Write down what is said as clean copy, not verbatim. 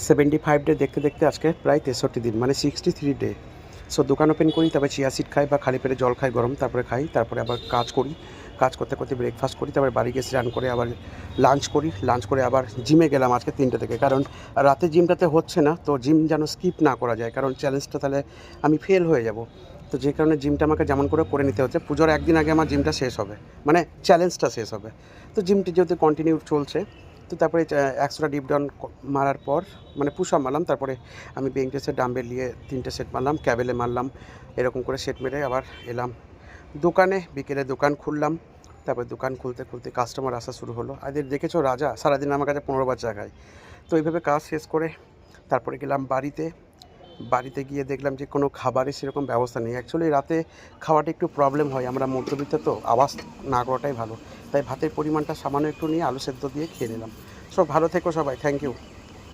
75 day দেখতে দেখতে আজকে প্রায় 63 দিন, মানে 63 ডে। সো দোকান ওপেন করি, তারপরে চিয়া সিড খাই বা খালি পেটে জল খাই গরম, তারপরে খাই, তারপরে আবার কাজ করি, কাজ করতে করতে ব্রেকফাস্ট করি, তারপরে বাড়ি গিয়ে স্নান করে আবার লাঞ্চ করি, লাঞ্চ করে আবার জিমে গেলাম আজকে 3টে থেকে, কারণ রাতে জিমটাতে হচ্ছে না, তো জিম যেন স্কিপ না করা যায়, কারণ চ্যালেঞ্জটা তাহলে আমি ফেল হয়ে যাব। তো যে কারণে জিমটা আমাকে যেমন করে নিতে হচ্ছে। পুজোর একদিন আগে আমার জিমটা শেষ হবে, মানে চ্যালেঞ্জটা শেষ হবে। তো জিমটি যেহেতু কন্টিনিউ চলছে, তো তারপরে 100টা ডিপ ডাউন মারার পর, মানে পুশ আপ মারলাম, তারপরে আমি বেঞ্চ প্রেসের ডাম্বেল নিয়ে 3টে সেট মারলাম, ক্যাবেলে মারলাম, এরকম করে সেট মেরে আবার এলাম দোকানে। বিকেলে দোকান খুললাম, তারপরে দোকান খুলতে খুলতে কাস্টমার আসা শুরু হলো। আর দেখেছো রাজা সারাদিন আমার কাছে 15 বার চা খায়। তো এইভাবে কাজ শেষ করে তারপরে গেলাম বাড়িতে। বাড়িতে গিয়ে দেখলাম যে কোনো খাবারের সেরকম ব্যবস্থা নেই। অ্যাকচুয়ালি রাতে খাওয়াটা একটু প্রবলেম হয়, আমরা মধ্যবিত্ত তো, আওয়াজ না করাটাই ভালো। তাই ভাতের পরিমাণটা সামান্য একটু নিয়ে আলু সেদ্ধ দিয়ে খেয়ে নিলাম। সব ভালো থেকো সবাই, থ্যাংক ইউ।